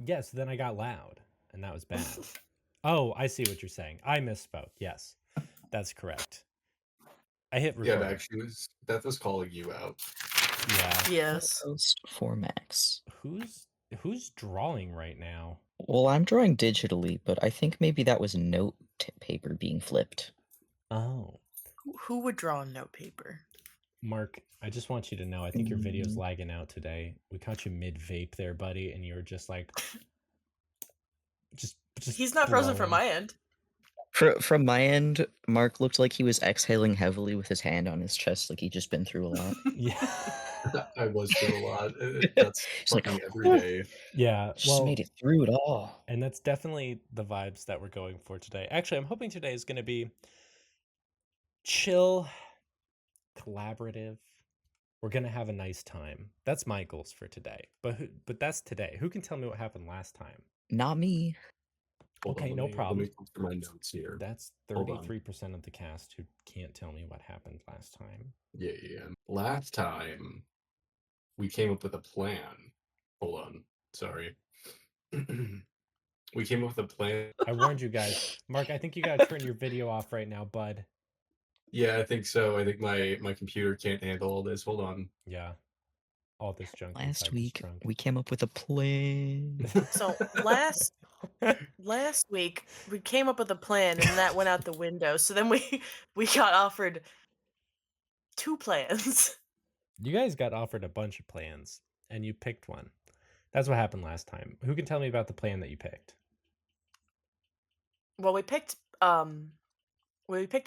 Yes, then I got loud, and that was bad. Oh, I see what you're saying. I misspoke. Yes, that's correct. I hit Yeah, record. Max, Beth was calling you out. Yeah. Yes. Post for Max. Who's drawing right now? Well, I'm drawing digitally, but I think maybe that was note paper being flipped. Oh, Who would draw on note paper? Mark, I just want you to know, I think your video's lagging out today. We caught you mid vape there, buddy, and you were just like, just. He's not frozen from blowing. my end. From my end, Mark looked like he was exhaling heavily with his hand on his chest, like he'd just been through a lot. Yeah. I was through a lot. That's He's like, fucking every day. Yeah. just Well, made it through it all. and that's definitely the vibes that we're going for today. Actually, I'm hoping today is going to be chill, collaborative. We're going to have a nice time. That's my goals for today. But that's today. Who can tell me what happened last time? Not me. Hold Okay, on, no Let problem. me look through my notes here. That's Hold on. 33% of the cast who can't tell me what happened last time. Yeah. Last time, we came up with a plan. Hold on. Sorry. We came up with a plan. I warned you guys. Mark, I think you got to turn your video off right now, bud. Yeah, I think so. I think my computer can't handle all this. Hold on. Yeah. All this junk Last inside this week, trunk. we came up with a plan. So last week we came up with a plan and that went out the window. So then we got offered 2 plans. You guys got offered a bunch of plans, and you picked one. That's what happened last time. Who can tell me about the plan that you picked? Well, we picked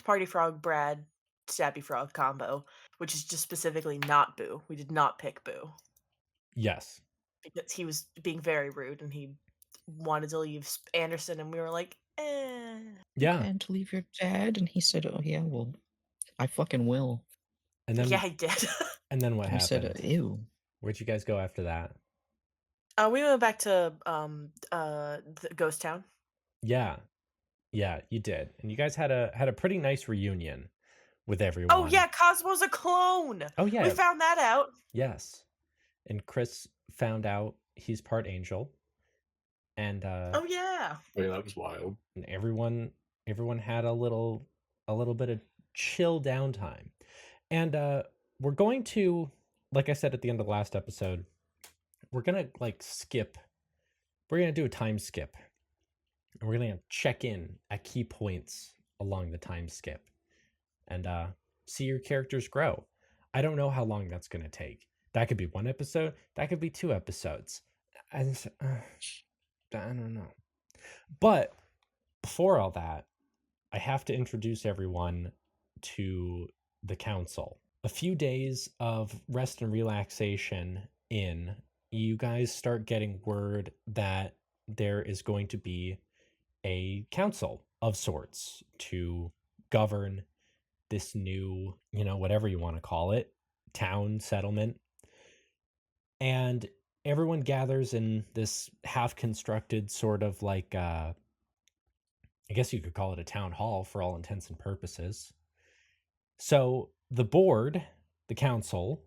Party Frog Brad Stabby Frog combo, which is just specifically not Boo. We did not pick Boo Yes. because he was being very rude and he wanted to leave Anderson, and we were like, eh. Yeah. You can't leave your dad, and he said, "Oh yeah, well, I fucking will." And then Yeah, I did. and then what I happened? said, "Ew." Where'd you guys go after that? We went back to the Ghost Town. Yeah. Yeah, you did. And you guys had a pretty nice reunion with everyone. Oh yeah, Cosmo's a clone. Oh yeah. We found that out. Yes. And Chris found out he's part angel. And Oh yeah. Wait, that was wild. and everyone had a little bit of chill downtime. And we're going to, like I said at the end of the last episode, we're gonna skip. We're gonna do a time skip. And we're gonna check in at key points along the time skip and see your characters grow. I don't know how long that's gonna take. That could be 1 episode, that could be 2 episodes. I don't know. But before all that, I have to introduce everyone to the council. A few days of rest and relaxation in, you guys start getting word that there is going to be a council of sorts to govern this new, whatever you want to call it, town settlement. And everyone gathers in this half-constructed sort of like, I guess you could call it a town hall for all intents and purposes. So the board, the council,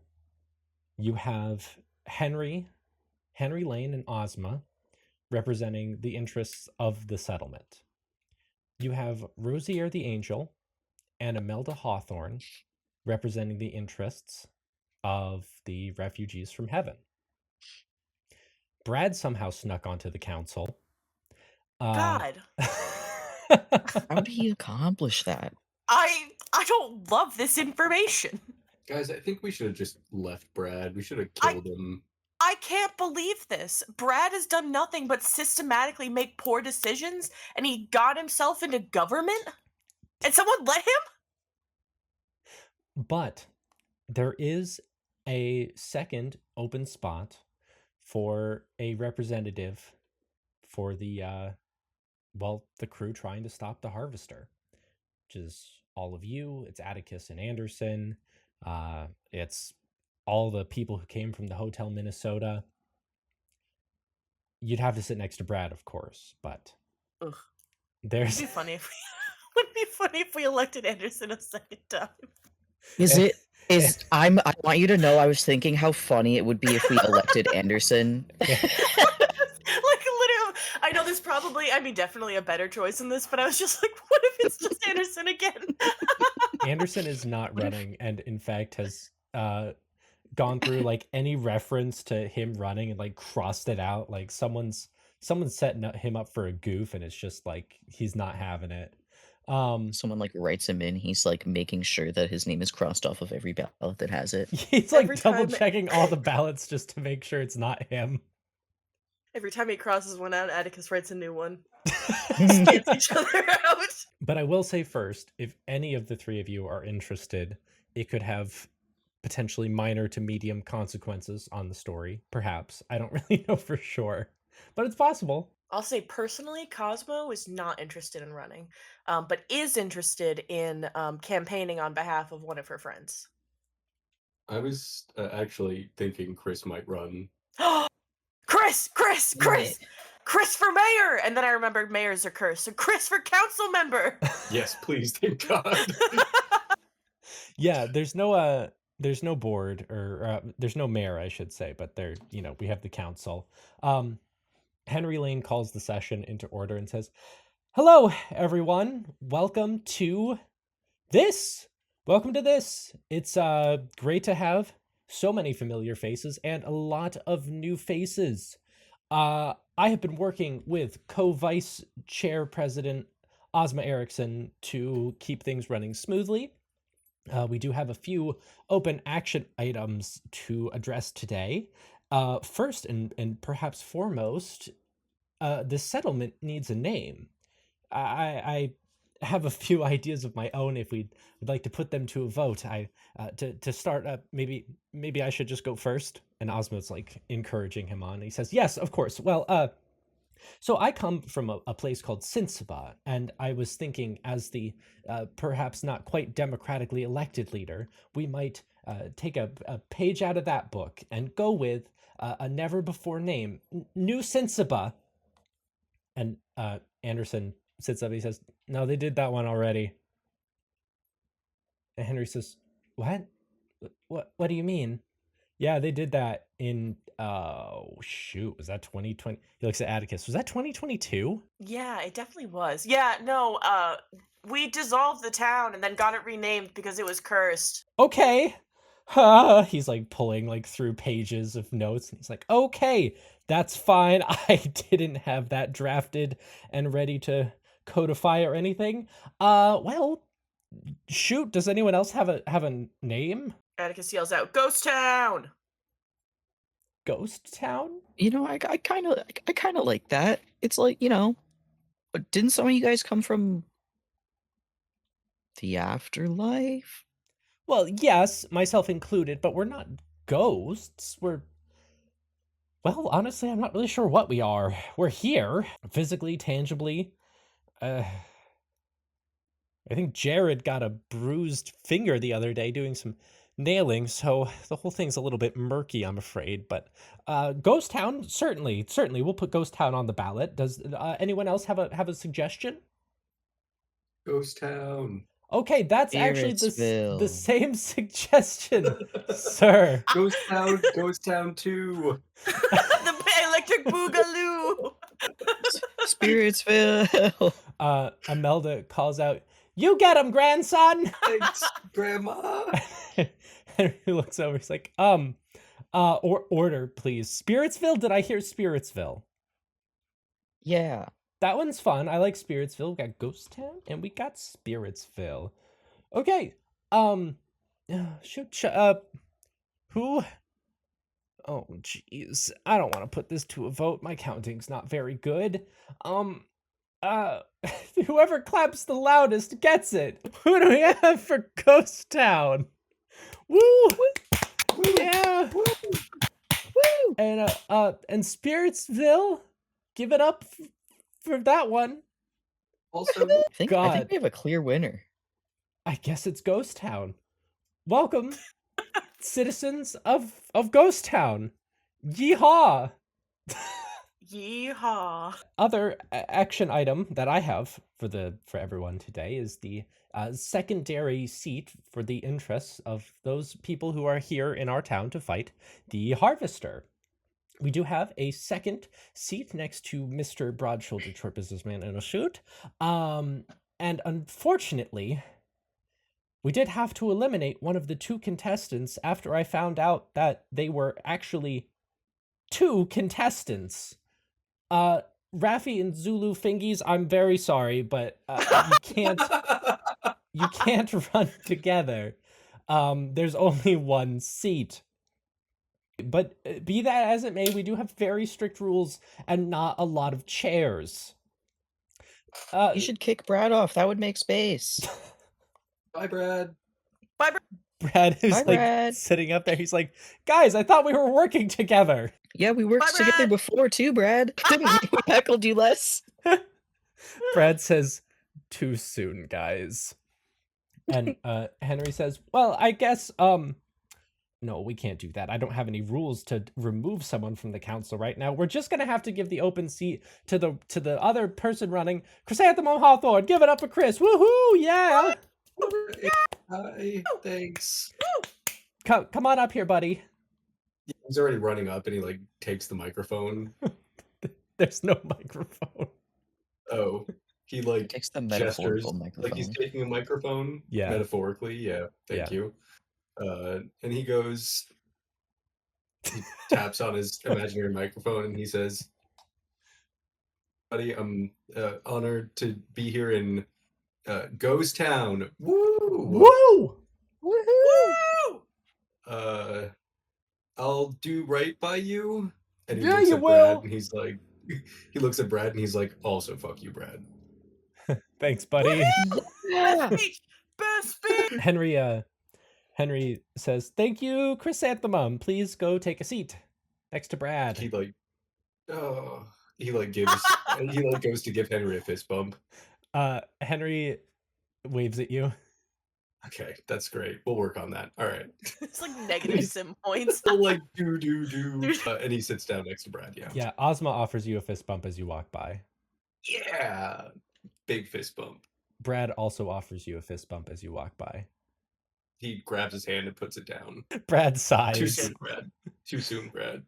you have Henry Lane, and Ozma representing the interests of the settlement. You have Rosier the Angel and Imelda Hawthorne representing the interests of the refugees from heaven. Brad somehow snuck onto the council. God. How did he accomplish that? I don't love this information. Guys, I think we should have just left Brad. We should have killed him. I can't believe this. Brad has done nothing but systematically make poor decisions, and he got himself into government? And someone let him? But there is a second open spot for a representative for the the crew trying to stop the Harvester, which is all of you. It's Atticus and Anderson. It's all the people who came from the Hotel Minnesota. You'd have to sit next to Brad, of course, but Ugh. there's It'd be funny if we elected Anderson a second time. I want you to know I was thinking how funny it would be if we elected Anderson. Like I know there's probably, definitely a better choice in this, but I was just like, what if it's just Anderson again? Anderson is not What if- running, and in fact has gone through like any reference to him running and like crossed it out. Like someone's setting him up for a goof, and it's just like he's not having it. Someone like writes him in. He's like making sure that his name is crossed off of every ballot that has it. He's like Every double time- checking all the ballots just to make sure it's not him. Every time he crosses one out, Atticus writes a new one. Scans each other out. But I will say first, if any of the three of you are interested, it could have potentially minor to medium consequences on the story. Perhaps. I don't really know for sure. But it's possible. I'll say personally, Cosmo is not interested in running, but is interested in campaigning on behalf of one of her friends. I was actually thinking Chris might run. Chris for mayor! And then I remembered mayors are cursed, so Chris for council member! Yes, please, thank God. Yeah, there's no board, or there's no mayor, I should say, but there, we have the council. Henry Lane calls the session into order and says, "Hello, everyone. Welcome to this. It's great to have so many familiar faces and a lot of new faces. I have been working with co-vice chair president Ozma Erickson to keep things running smoothly. We do have a few open action items to address today. First and perhaps foremost, the settlement needs a name. I have a few ideas of my own if we'd like to put them to a vote. To start up, maybe I should just go first. And Ozma's like encouraging him on. He says, "Yes, of course. Well, so I come from a place called Sinsaba, and I was thinking, as the perhaps not quite democratically elected leader, we might take a page out of that book and go with a never before name, New Sinsaba." And Anderson sits up. He says, "No, they did that one already." And Henry says, "What? What do you mean?" "Yeah, they did that in oh shoot, was that 2020?" He looks at Atticus. "Was that 2022?" Yeah, it definitely was. Yeah, no, we dissolved the town and then got it renamed because it was cursed. "Okay." He's like pulling like through pages of notes, and he's like, "Okay, that's fine. I didn't have that drafted and ready to codify or anything. Well, shoot, does anyone else have a name?" Atticus yells out, "Ghost Town!" Ghost Town? I kind of like that. It's like, didn't some of you guys come from the afterlife? Well, yes, myself included, but we're not ghosts. Well, honestly, I'm not really sure what we are. We're here, physically, tangibly. I think Jared got a bruised finger the other day doing some nailing, so the whole thing's a little bit murky, I'm afraid. But Ghost Town, certainly, we'll put Ghost Town on the ballot. Does anyone else have a suggestion? Ghost Town. Okay, that's actually the Spiritsville. same suggestion, sir. Ghost Town 2. The electric boogaloo! Spiritsville. Imelda calls out, "You get him, grandson!" Thanks, Grandma. Henry looks over, he's like, order, please. Spiritsville? Did I hear Spiritsville? Yeah. That one's fun. I like Spiritsville. We got Ghost Town and we got Spiritsville. Okay. Who? Oh, jeez. I don't want to put this to a vote. My counting's not very good. Whoever claps the loudest gets it. Who do we have for Ghost Town? Woo! Yeah. Woo! And Spiritsville, give it up for that one. Also, I think God. we have a clear winner. I guess it's Ghost Town. Welcome, citizens of Ghost Town. Yeehaw! Yeehaw. Other action item that I have for everyone today is the secondary seat for the interests of those people who are here in our town to fight the Harvester. we do have a second seat next to Mr. Broad-Shouldered Short Businessman in a suit. And unfortunately, we did have to eliminate one of the two contestants after I found out that they were actually two contestants. Raffi and Zulu Fingies, I'm very sorry, but you can't run together. There's only one seat. But be that as it may, we do have very strict rules and not a lot of chairs. You should kick Brad off. That would make space. Bye, Brad. Bye, Brad. Brad is Bye, like Brad. sitting up there. He's like, guys, I thought we were working together. Yeah, we worked Bye, together Brad. before too, Brad. Didn't we? We heckled you less. Brad says, too soon, guys. And Henry says, well, I guess, no, we can't do that. I don't have any rules to remove someone from the council right now. We're just gonna have to give the open seat to the other person running, Chrysanthemum Hawthorne. Give it up for Chris. Woohoo! Yeah. Hi, thanks. Come on up here, buddy. He's already running up, and he like takes the microphone. There's no microphone. Oh, he like Takes the gestures metaphorical like he's microphone. taking a microphone. Yeah. Metaphorically, yeah. Thank Yeah. you. And he goes, he taps on his imaginary microphone, and he says, "Buddy, I'm honored to be here in Ghost Town. Woo! Woo! Woo! I'll do right by you." And he Yeah, looks you at Brad, will. and he's like, he looks at Brad, and he's like, "Also, fuck you, Brad." Thanks, buddy. Yeah. Best speech! Best speech! Henry says, "Thank you, Chrysanthemum. Please go take a seat next to Brad." He like, oh, he like gives, he like goes to give Henry a fist bump. Henry waves at you. Okay, that's great. We'll work on that. All right. It's like negative sim points. He'll like do, and he sits down next to Brad. Yeah. Yeah, Ozma offers you a fist bump as you walk by. Yeah. Big fist bump. Brad also offers you a fist bump as you walk by. He grabs his hand and puts it down. Brad Too sighs. soon, Brad. Too soon, Brad.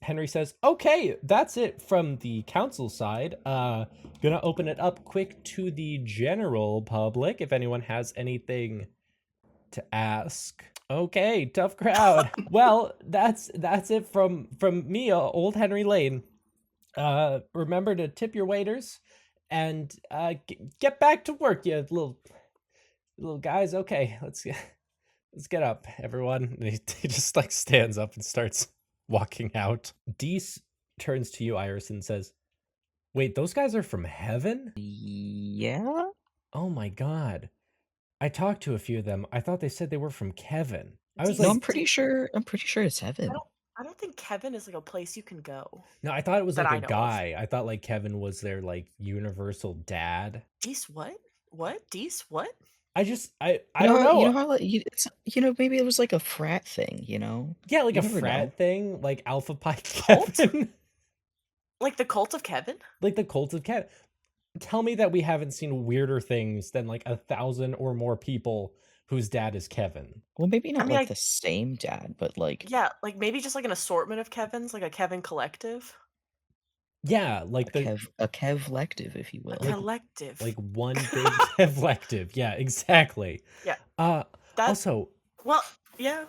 Henry says, "Okay, that's it from the council side. Gonna open it up quick to the general public if anyone has anything to ask." Okay, tough crowd. Well, that's it from me, old Henry Lane. Remember to tip your waiters and get back to work, you little guys. Okay, let's get up, everyone. And he just like stands up and starts walking out. Dees turns to you, Iris, and says, "Wait, those guys are from heaven?" Yeah. Oh my god. I talked to a few of them. I thought they said they were from Kevin. I was Dees- No, like, I'm pretty sure. I'm pretty sure it's heaven. I don't think Kevin is like a place you can go. no, I thought it was that like I a know of. guy. I thought like Kevin was their like universal dad. Dees what? What? Dees what? I don't You know how- know. You know how like it's, maybe it was like a frat thing. Yeah, like you a never frat know. thing, like Alpha Pi Cult? Kevin. Like the cult of Kevin? Like the cult of Kevin. Tell me that we haven't seen weirder things than like 1,000 or more people whose dad is Kevin. Well, maybe not mean, like the same dad, but like Yeah, like maybe just like an assortment of Kevins, like a Kevin collective. Yeah, like a Kev-lective, if you will. A collective. like one big Kevlective. Yeah, exactly. Yeah. That's also, well, yeah.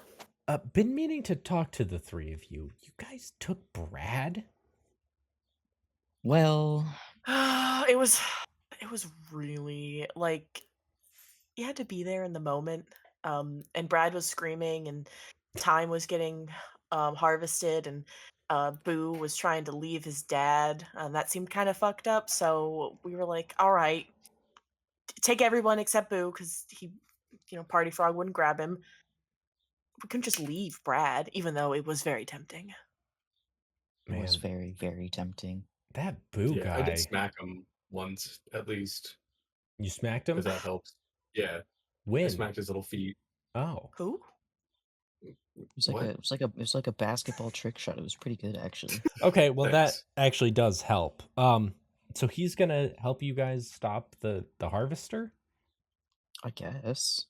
been meaning to talk to the three of you. You guys took Brad? Well, it was really like you had to be there in the moment. And Brad was screaming and time was getting harvested and Boo was trying to leave his dad. That seemed kind of fucked up, so we were like, all right, take everyone except Boo because he, Party Frog wouldn't grab him. We couldn't just leave Brad, even though it was very tempting. it was Man, very, very tempting. that Boo Yeah, I guy. did smack him once at least, You smacked him? if that helps. Yeah, I When? smacked his little feet. Oh. Who? It was What? like a basketball trick shot. It was pretty good, actually. Okay, well Thanks. that actually does help. So he's gonna help you guys stop the harvester? I guess.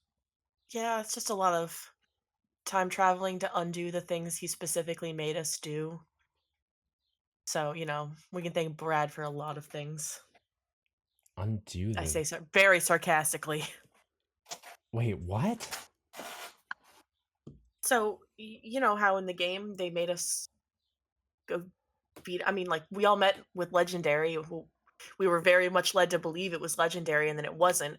Yeah, it's just a lot of time traveling to undo the things he specifically made us do. So, we can thank Brad for a lot of things. Undo I the. say so very sarcastically. Wait, what? So, you know how in the game they made us go beat. I mean, like, we all met with Legendary, who we were very much led to believe it was Legendary, and then it wasn't.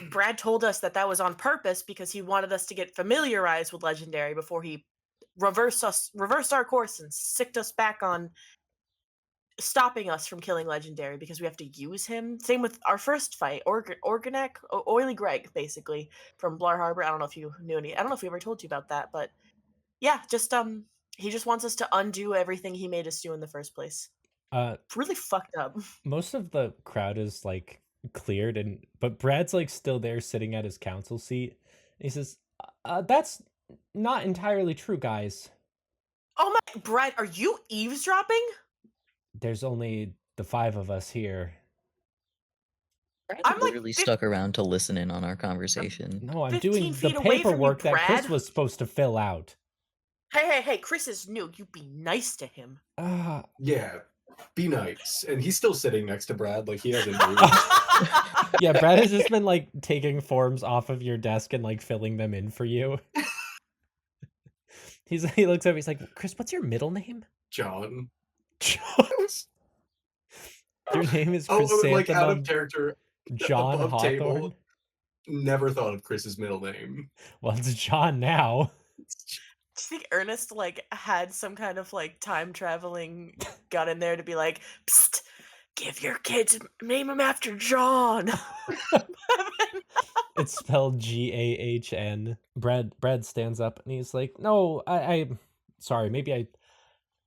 Brad told us that was on purpose because he wanted us to get familiarized with Legendary before he reversed our course and sicked us back on stopping us from killing Legendary because we have to use him. Same with our first fight, Organek, Oily Greg, basically from Blar Harbor. I don't know if you knew any. I don't know if we ever told you about that, but yeah, just he just wants us to undo everything he made us do in the first place. It's really fucked up. Most of the crowd is like cleared, but Brad's like still there sitting at his council seat. He says, "That's not entirely true, guys. Oh my, Brad, are you eavesdropping? There's only the 5 of us here." Brad I'm like literally stuck around to listen in on our conversation. No, I'm 15 doing the feet away from you, paperwork that Chris Brad. was supposed to fill out. Hey, Chris is new. You be nice to him. Yeah, be nice. And he's still sitting next to Brad, like he hasn't moved. Yeah, Brad has just been like taking forms off of your desk and like filling them in for you. He looks over, he's like, "Chris, what's your middle name?" John. Your name is Oh, like out of Chrysanthemum character. John above table. Hawthorne? Never thought of Chris's middle name. Well, it's John now. Do you think Ernest like had some kind of like time traveling gun in there to be like, psst, give your kids name him after John? It's spelled Gahn. Brad stands up and he's like, "No, I'm sorry, maybe I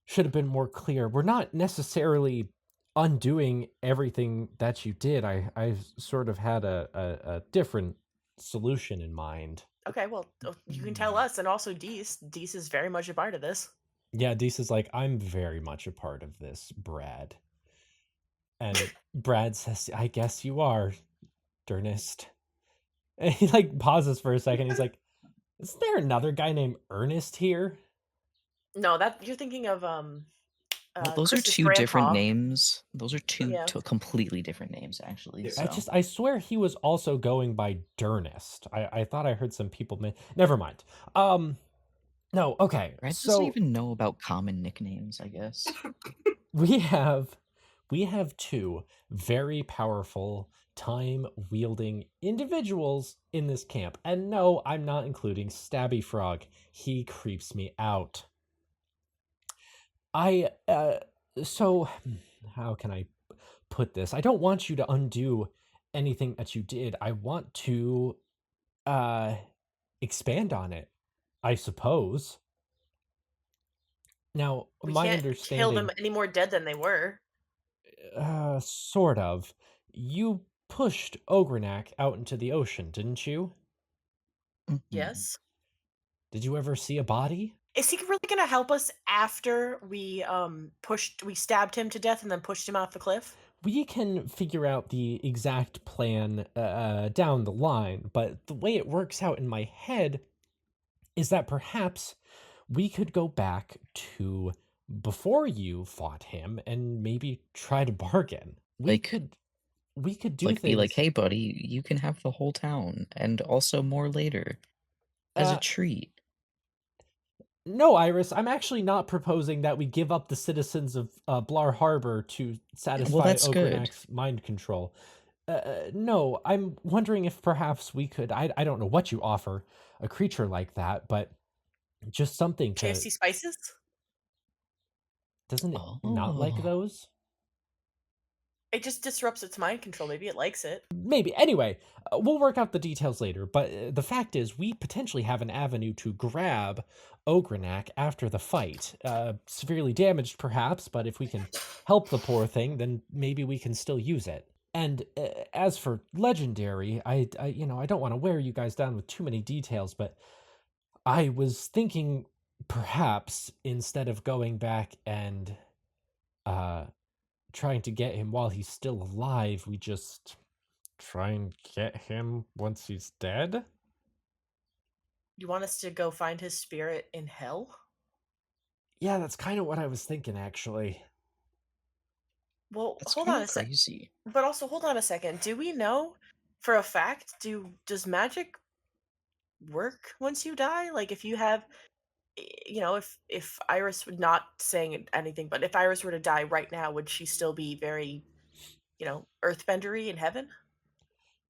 should have been more clear. We're not necessarily undoing everything that you did. I sort of had a different solution in mind." Okay, well, you can tell us, and also Dees. Dees is very much a part of this. Yeah, Dees is like, "I'm very much a part of this, Brad." And Brad says, "I guess you are, Ernest." And he like pauses for a second. He's like, "Is there another guy named Ernest here?" No, that you're thinking of Well, those are Chris's two different grandpa. names. Those are two Yeah. completely different names, actually. Yeah. So. I swear he was also going by Durnest. I thought I heard some people never mind. No, okay. Brad doesn't So even know about common nicknames, I guess. we have 2 very powerful time wielding individuals in this camp. And no, I'm not including Stabby Frog. He creeps me out. So how can I put this? I don't want you to undo anything that you did. I want to expand on it, I suppose. Now, We my can't kill understanding, them any more dead than they were. sort of. You pushed Ogranak out into the ocean, didn't you? Mhm. Yes. Did you ever see a body? Is he really gonna help us after we stabbed him to death and then pushed him off the cliff? We can figure out the exact plan down the line, but the way it works out in my head is that perhaps we could go back to before you fought him and maybe try to bargain. We Like- could do Like, things. be like, hey, buddy, you can have the whole town, and also more later, as Uh, a treat. No, Iris, I'm actually not proposing that we give up the citizens of Blar Harbor to satisfy that's good. Ogrenak's mind control. No, I'm wondering if perhaps we could. I don't know what you offer a creature like that, but just something to. KFC spices? Doesn't it not like Oh. those? It just disrupts its mind control. Maybe it likes it. Maybe. Anyway, we'll work out the details later, but the fact is, we potentially have an avenue to grab Ogranak after the fight. Severely damaged, perhaps, but if we can help the poor thing, then maybe we can still use it. And as for Legendary, I don't want to wear you guys down with too many details, but I was thinking perhaps instead of going back and trying to get him while he's still alive, we just try and get him once he's dead. You want us to go find his spirit in hell? Yeah, that's kind of what I was thinking, actually. Well, That's hold kind on of a sec. crazy. But also, hold on a second. Do we know for a fact? Does magic work once you die? Like, if you have, if Iris would not saying anything, but if Iris were to die right now, would she still be very, earthbendery in heaven?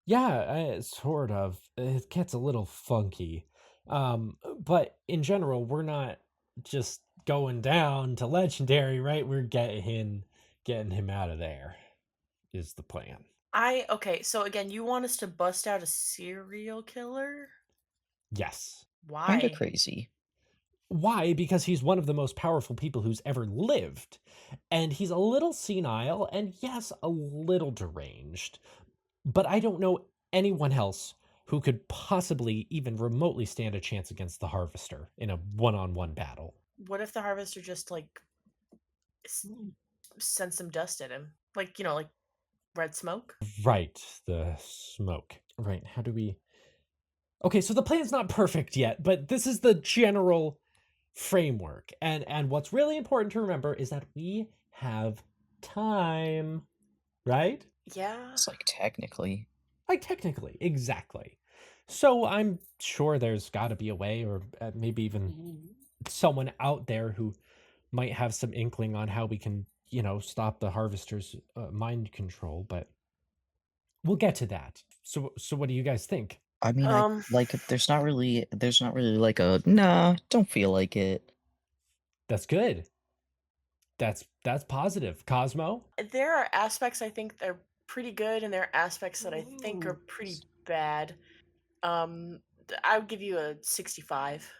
Yeah, sort of. It gets a little funky. But in general, we're not just going down to legendary, right? We're getting him out of there is the plan. Okay. So again, you want us to bust out a serial killer? Yes. Kind of Why? crazy. Why? Because he's one of the most powerful people who's ever lived. And he's a little senile and yes, a little deranged. But I don't know anyone else who could possibly even remotely stand a chance against the Harvester in a one-on-one battle. What if the harvester just like s- sent some dust at him, like red smoke? Right, the smoke. Right, how do we... Okay, so the plan's not perfect yet, but this is the general framework. And what's really important to remember is that we have time, right? Yeah. It's like technically. Like technically, exactly. So I'm sure there's got to be a way, or maybe even someone out there who might have some inkling on how we can, stop the harvester's mind control. But we'll get to that. So what do you guys think? I mean, I Um, like there's not really like a nah, don't feel like it. That's good. That's positive. Cosmo. there are aspects I think they're pretty good, and there are aspects that I think are pretty bad. I would give you a 65,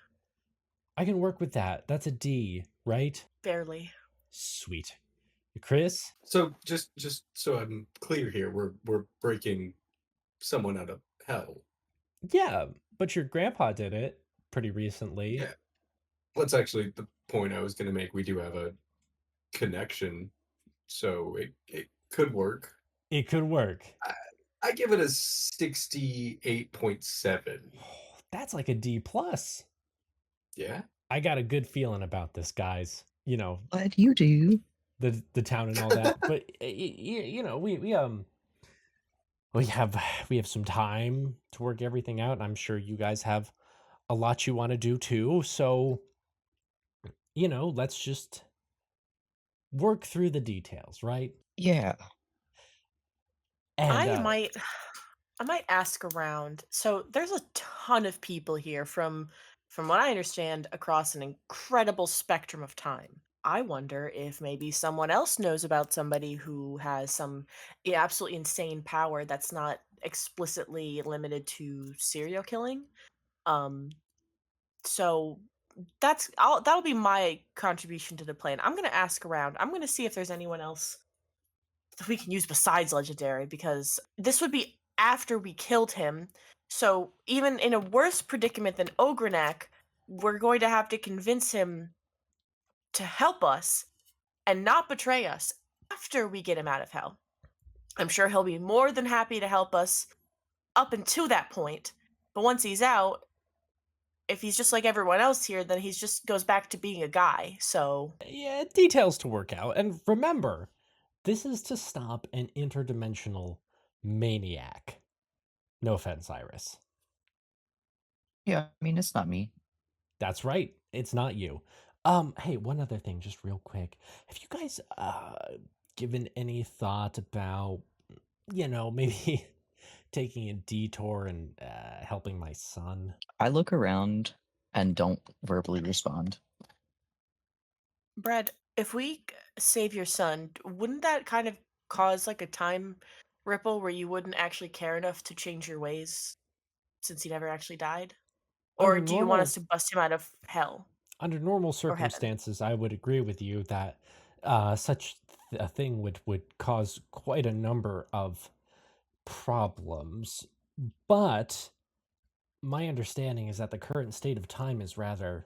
I can work with that. That's a D, right? barely. Sweet. Chris. So just so I'm clear here, we're breaking someone out of hell. Yeah, but your grandpa did it pretty recently. Yeah. That's actually the point I was going to make. We do have a connection, so it could work. It could work. I give it a 68.7. That's like a D plus. Yeah. I got a good feeling about this, guys. But you do. The town and all that. But we have we have some time to work everything out, and I'm sure you guys have a lot you want to do too. So, let's just work through the details, right? Yeah. And I might ask around. So there's a ton of people here from what I understand across an incredible spectrum of time. I wonder if maybe someone else knows about somebody who has some absolutely insane power that's not explicitly limited to serial killing. Um so that'll be my contribution to the plan. I'm going to ask around. I'm going to see if there's anyone else that we can use besides legendary, because this would be after we killed him. So even in a worse predicament than Ogrenak, we're going to have to convince him to help us and not betray us after we get him out of hell. I'm sure he'll be more than happy to help us up until that point. But once he's out, if he's just like everyone else here, then he's just goes back to being a guy. So yeah, details to work out. And remember, this is to stop an interdimensional maniac. No offense, Iris. Yeah, I mean it's not me. That's right. It's not you. Hey, one other thing, just real quick. Have you guys given any thought about, maybe taking a detour and helping my son? I look around and don't verbally respond. Brad, if we save your son, wouldn't that kind of cause like a time ripple where you wouldn't actually care enough to change your ways since he never actually died? Or Under do you want us normal to bust him out of hell under normal or heaven? circumstances, I would agree with you that such a thing would cause quite a number of problems. But my understanding is that the current state of time is rather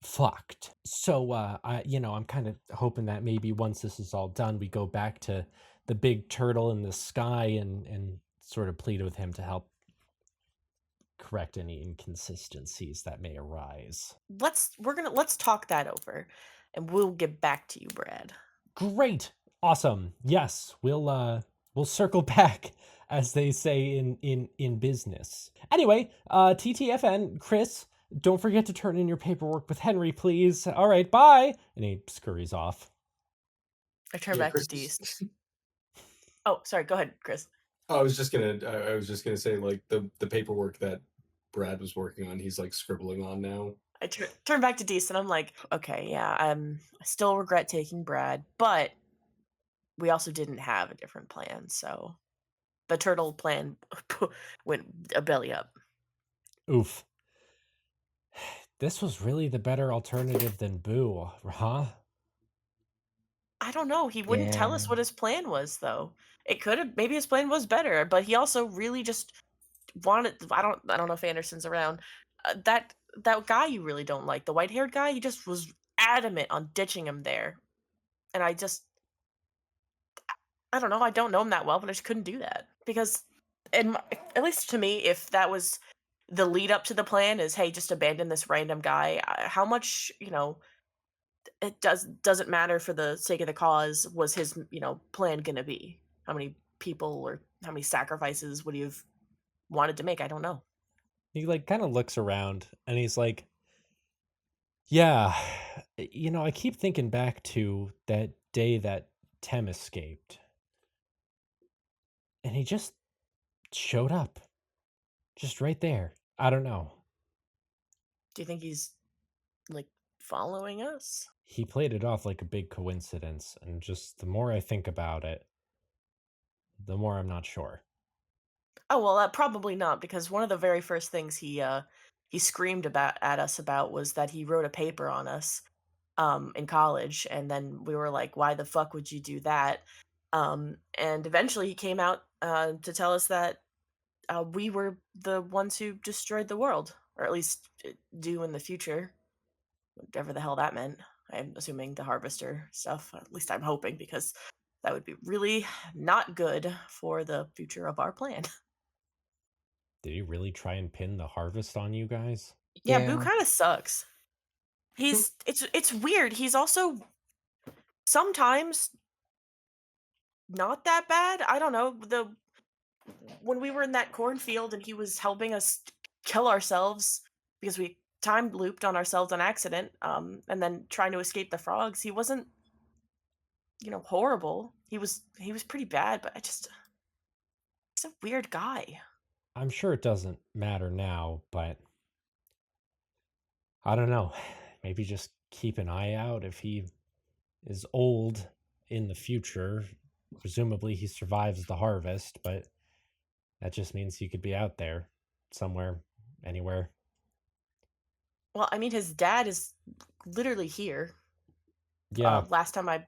fucked. So I'm kind of hoping that maybe once this is all done, we go back to the big turtle in the sky and sort of plead with him to help correct any inconsistencies that may arise. Let's talk that over, and we'll get back to you, Brad. Great. Awesome. Yes, we'll circle back, as they say in business. Anyway, TTFN, Chris, don't forget to turn in your paperwork with Henry, please. All right, bye. And he scurries off. I turn Yeah, back Chris to is- Dees. Oh, sorry. Go ahead, Chris. I was just gonna say, like, the paperwork that Brad was working on, he's like scribbling on now. I turn back to Dees, and I'm like, okay, yeah, I still regret taking Brad, but we also didn't have a different plan, so the turtle plan went a belly up. Oof. This was really the better alternative than Boo, huh? I don't know. He wouldn't tell us Yeah. what his plan was, though. It could have maybe his plan was better, but he also really just wanted. I don't know if Anderson's around. That guy you really don't like, the white-haired guy. He just was adamant on ditching him there, and I don't know. I don't know him that well, but I just couldn't do that because, at least to me, if that was the lead up to the plan, is hey, just abandon this random guy. How much it doesn't matter for the sake of the cause. Was his plan gonna be? How many people or how many sacrifices would he have wanted to make? I don't know. He like kind of looks around and he's like, yeah, I keep thinking back to that day that Tem escaped. And he just showed up. Just right there. I don't know. Do you think he's like following us? He played it off like a big coincidence, and just the more I think about it, the more I'm not sure. Oh well, probably not, because one of the very first things he screamed at us about was that he wrote a paper on us in college, and then we were like, why the fuck would you do that? And eventually he came out to tell us that we were the ones who destroyed the world, or at least do in the future, whatever the hell that meant. I'm assuming the harvester stuff. At least I'm hoping, because that would be really not good for the future of our plan. Did he really try and pin the harvest on you guys? Yeah, Boo Yeah. kind of sucks. It's weird. He's also sometimes not that bad. I don't know. When we were in that cornfield and he was helping us kill ourselves because we time looped on ourselves on accident, and then trying to escape the frogs, he wasn't horrible. He was pretty bad, but he's a weird guy. I'm sure it doesn't matter now, but I don't know. Maybe just keep an eye out if he is old in the future. Presumably he survives the harvest, but that just means he could be out there somewhere, anywhere. Well, I mean, his dad is literally here. Yeah, Last time I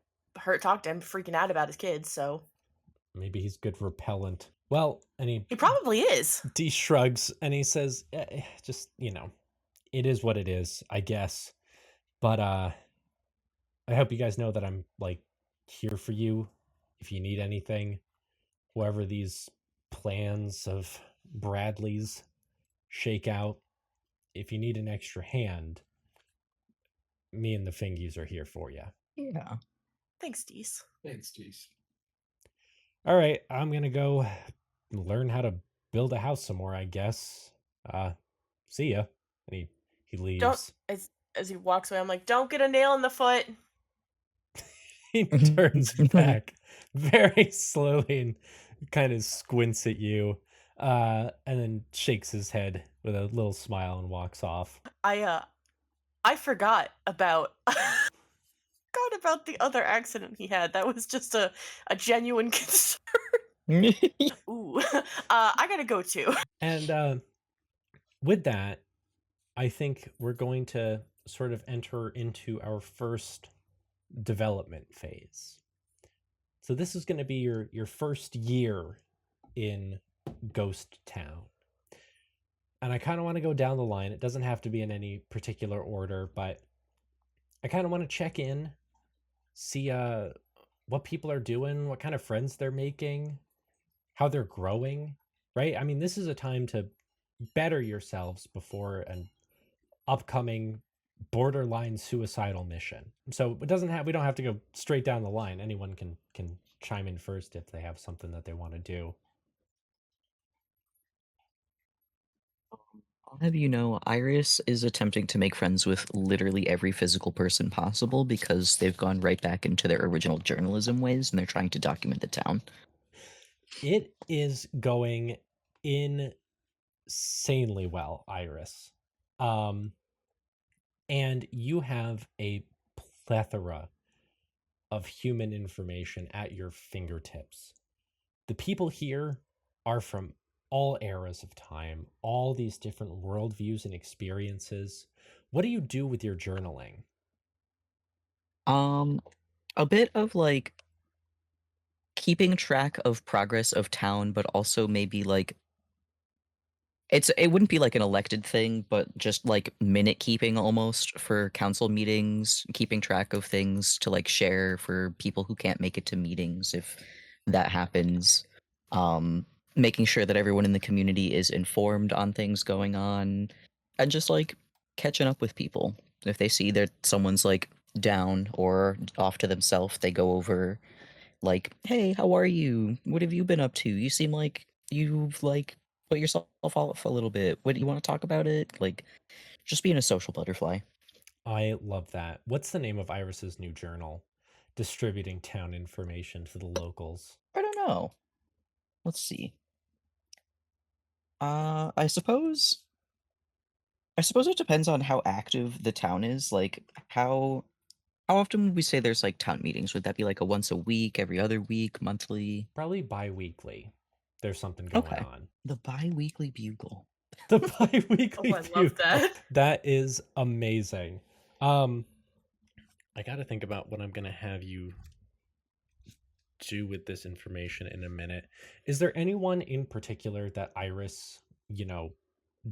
talked to him, freaking out about his kids, so maybe he's good repellent. Well, and he probably is. he shrugs and he says, just, it is what it is, I guess. But I hope you guys know that I'm like here for you if you need anything. Whoever these plans of Bradley's shake out, if you need an extra hand, me and the Fingies are here for you. Yeah. Thanks, Dees. Thanks, geez. All right, I'm gonna go learn how to build a house some more, I guess. See ya. And he leaves. Don't as he walks away, I'm like, don't get a nail in the foot. He turns back very slowly and kind of squints at you, and then shakes his head with a little smile and walks off. I forgot about the other accident he had. That was just a genuine concern. Ooh. I gotta go too. And with that, I think we're going to sort of enter into our first development phase. So this is going to be your first year in Ghost Town. And I kind of want to go down the line. It doesn't have to be in any particular order, but I kind of want to check in, see what people are doing, what kind of friends they're making, how they're growing, right? I mean, this is a time to better yourselves before an upcoming borderline suicidal mission. So it doesn't have we don't have to go straight down the line. Anyone can chime in first if they have something that they want to do. I'll have you know, Iris is attempting to make friends with literally every physical person possible because they've gone right back into their original journalism ways and they're trying to document the town. It is going insanely well, Iris. And you have a plethora of human information at your fingertips. The people here are from all eras of time, all these different worldviews and experiences. What do you do with your journaling? Um, a bit of like keeping track of progress of town, but also maybe like it wouldn't be like an elected thing, but just like minute keeping almost for council meetings, keeping track of things to like share for people who can't make it to meetings if that happens. Making sure that everyone in the community is informed on things going on, and just like catching up with people. If they see that someone's like down or off to themselves, they go over like, "Hey, how are you? What have you been up to? You seem like you've like put yourself off a little bit. What do you want to talk about it?" Like just being a social butterfly. I love that. What's the name of Iris's new journal? Distributing town information to the locals. I don't know. Let's see. I suppose it depends on how active the town is. Like how often would we say there's like town meetings? Would that be like a once a week, every other week, monthly? Probably bi-weekly. There's something going Okay. on. The bi-weekly bugle. The Oh, bi-weekly I love bugle. that. That is amazing. I got to think about what I'm going to have you do with this information in a minute. Is there anyone in particular that Iris,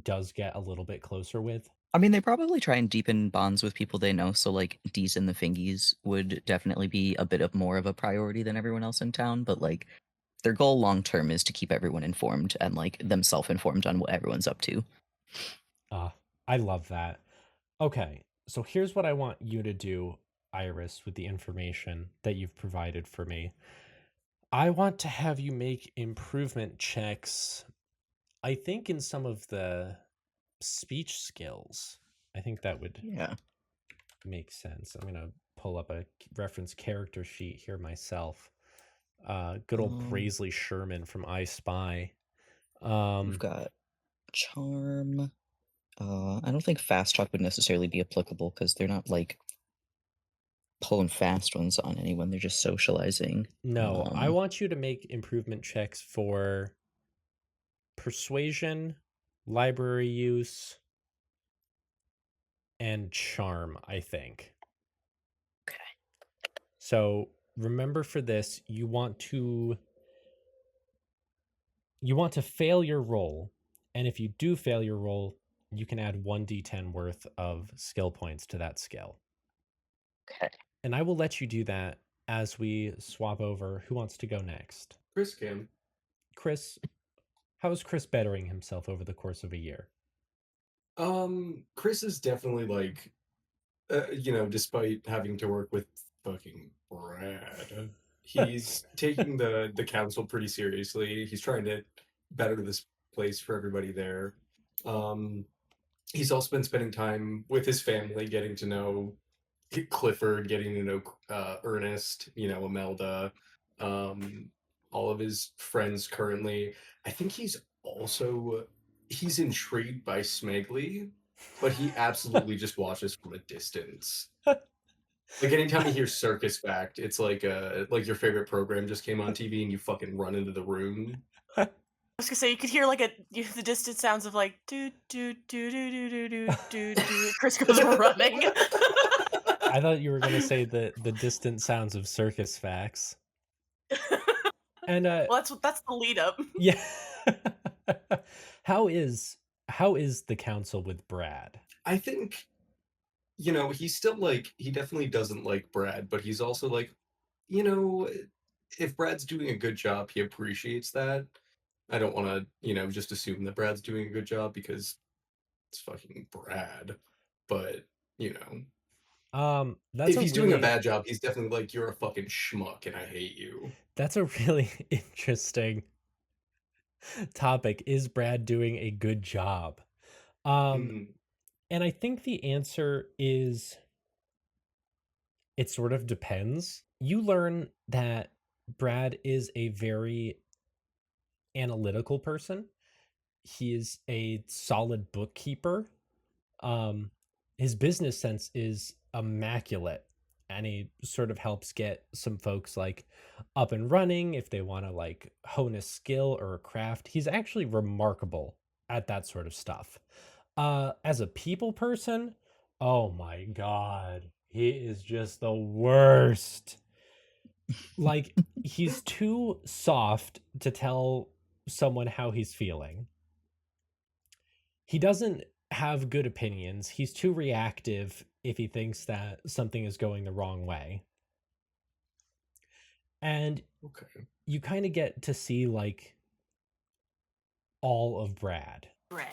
does get a little bit closer with? I mean, they probably try and deepen bonds with people they know, so like Dees and the Fingies would definitely be a bit of more of a priority than everyone else in town, but like their goal long term is to keep everyone informed and like them self-informed on what everyone's up to. I love that. Okay, so here's what I want you to do, Iris, with the information that you've provided for me. I want to have you make improvement checks, I think, in some of the speech skills. I think that would Yeah. make sense. I'm going to pull up a reference character sheet here myself. Good old Braisley Sherman from I Spy. We've got charm. I don't think fast talk would necessarily be applicable because they're not like pulling fast ones on anyone. They're just socializing. No, I want you to make improvement checks for persuasion, library use, and charm, I think. Okay. So remember, for this, you want to fail your roll, and if you do fail your roll, you can add 1d10 worth of skill points to that skill. Okay. And I will let you do that as we swap over. Who wants to go next? Chris can. Chris, how is Chris bettering himself over the course of a year? Chris is definitely like, despite having to work with fucking Brad, he's taking the council pretty seriously. He's trying to better this place for everybody there. He's also been spending time with his family, getting to know Clifford, getting to know Ernest, Imelda, all of his friends currently. I think he's intrigued by Smegley, but he absolutely just watches from a distance. Like anytime he hears Circus Fact, it's like your favorite program just came on TV and you fucking run into the room. I was gonna say you could hear like the distant sounds of like do do do do do do do do do. Chris goes running. I thought you were going to say the distant sounds of Circus Facts. And well, that's the lead up. yeah. How is the council with Brad? I think, he's still like, he definitely doesn't like Brad, but he's also like, if Brad's doing a good job, he appreciates that. I don't want to, just assume that Brad's doing a good job because it's fucking Brad. But, That's if a he's doing a really bad job, he's definitely like, you're a fucking schmuck and I hate you. that's a really interesting topic. Is Brad doing a good job? Um, Mhm. and I think the answer is it sort of depends. You learn that Brad is a very analytical person. He is a solid bookkeeper. Um, his business sense is immaculate, and he sort of helps get some folks like up and running if they want to like hone a skill or a craft. He's actually remarkable at that sort of stuff. As a people person, oh my god, he is just the worst. Like, he's too soft to tell someone how he's feeling. He doesn't have good opinions. He's too reactive if he thinks that something is going the wrong way. And Okay. you kind of get to see like all of Brad Brad.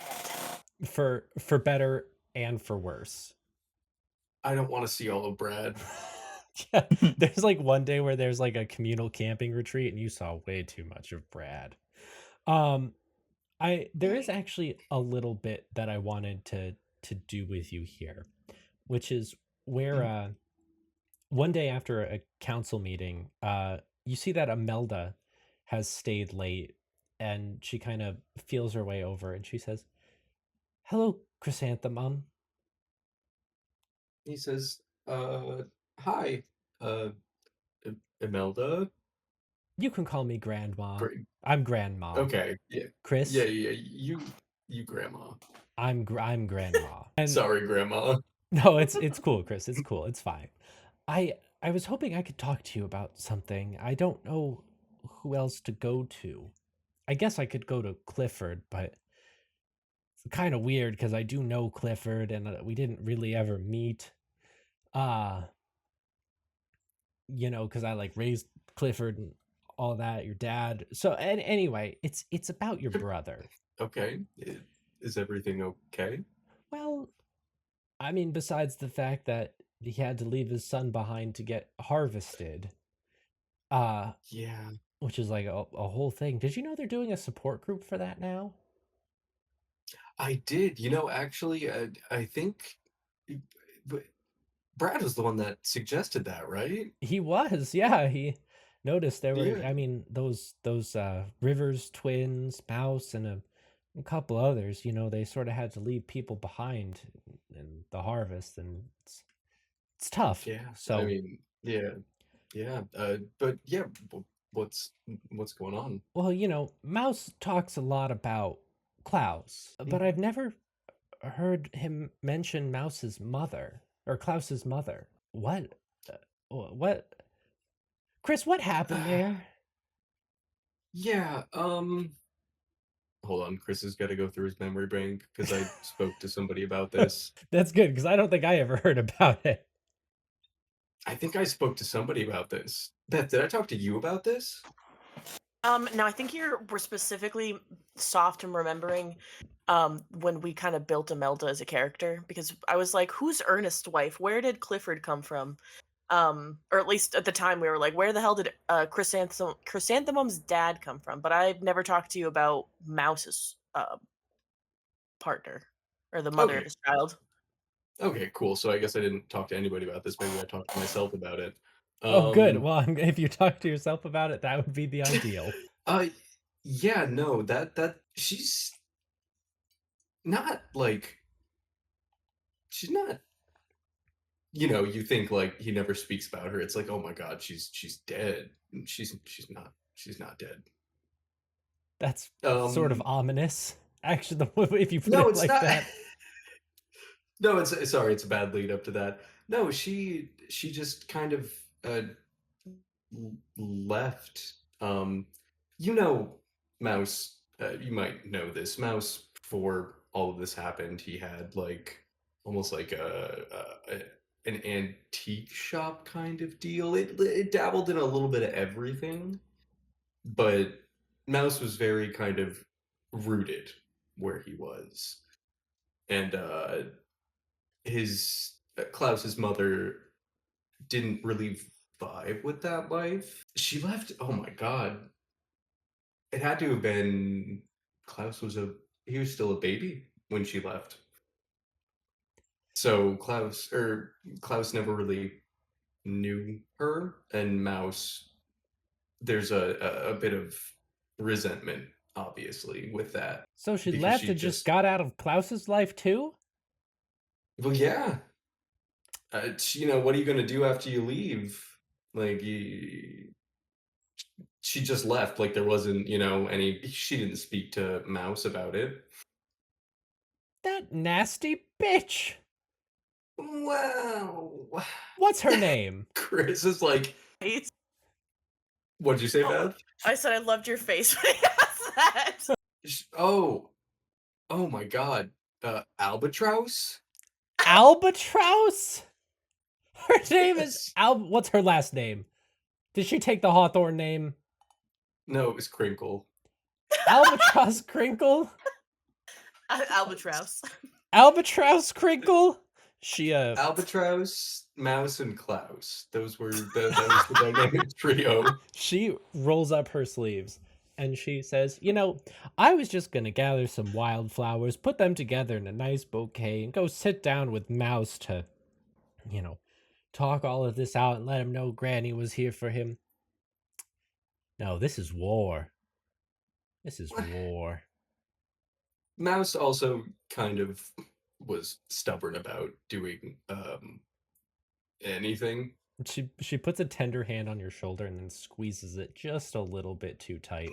for better and for worse. I don't want to see all of Brad. Yeah, there's like one day where there's like a communal camping retreat and you saw way too much of Brad. Um there is actually a little bit that I wanted to do with you here, which is where Mm. one day after a council meeting, you see that Imelda has stayed late and she kind of feels her way over and she says, "Hello, Chrysanthemum." He says, hi, uh, Imelda? You can call me Grandma. Great. I'm Grandma. Okay. Yeah. Chris, Yeah. You grandma. I'm Grandma. And Sorry, grandma. no, it's cool, Chris. It's cool. It's fine. I was hoping I could talk to you about something. I don't know who else to go to. I guess I could go to Clifford, but it's kind of weird because I do know Clifford and we didn't really ever meet. Uh, because I like raised Clifford and all that, your dad. So and anyway, it's about your brother. Okay. Is everything okay? Well, I mean, besides the fact that he had to leave his son behind to get harvested, uh, Yeah, which is like a whole thing. Did you know they're doing a support group for that now? I did. Actually, I think b- b- Brad was the one that suggested that, right? He was, yeah. He noticed there were, Yeah. I mean, those Rivers twins, Mouse, and a couple others. They sort of had to leave people behind in the harvest, and it's tough. Yeah. I So, mean, yeah. Yeah. But yeah, what's what's going on? well, Mouse talks a lot about Klaus, but Mhm. I've never heard him mention Mouse's mother or Klaus's mother. What? What? Chris, what happened there? Yeah. Hold on. Chris has got to go through his memory bank because I spoke to somebody about this. That's good because I don't think I ever heard about it. I think I spoke to somebody about this. Beth, did I talk to you about this? No, I think we're specifically soft and remembering when we kind of built Imelda as a character because I was like, who's Ernest's wife? Where did Clifford come from? Or at least at the time we were like, where the hell did Chrysanthemum's dad come from? But I've never talked to you about Mouse's partner or the mother of Okay. his child. Okay, cool. So I guess I didn't talk to anybody about this. Maybe I talked to myself about it. Oh, good. Um, Well, if you talk to yourself about it, that would be the ideal. uh, yeah, no, that she's not like she's not. You think like he never speaks about her. It's like, oh my God, she's dead. She's not dead. That's sort of Um, ominous. Actually, if you put no, it it's like not. that. No, it's sorry, it's a bad lead up to that. No, she just kind of uh left. You know, Mouse. You might know this. Mouse, before all of this happened, he had like almost like an antique shop kind of deal. It dabbled in a little bit of everything, but Mouse was very kind of rooted where he was, and his Klaus's mother didn't really vibe with that life. She left. Oh my god, it had to have been Klaus was he was still a baby when she left. So Klaus never really knew her, and Mouse. There's a bit of resentment, obviously, with that So she because left she and just just got out of Klaus's life too? well, yeah. What are you gonna do after you leave? Like she just left. Like there wasn't, any. She didn't speak to Mouse about it. That nasty bitch. Wow. What's her name? Chris is like, Right? what'd you say, Oh, Beth? I said I loved your face when he asked that. Oh, oh my God. Albatross? Albatross? Her name is Yes. What's her last name? Did she take the Hawthorne name? No, it was Crinkle. Albatross Crinkle? Albatross. Albatross Crinkle? She Albatross, Mouse, and Klaus. That was the dynamic trio. she rolls up her sleeves and she says, I was just gonna gather some wildflowers, put them together in a nice bouquet, and go sit down with Mouse to, talk all of this out and let him know Granny was here for him. No, this is war. This is war. Mouse also kind of was stubborn about doing anything. She puts a tender hand on your shoulder and then squeezes it just a little bit too tight.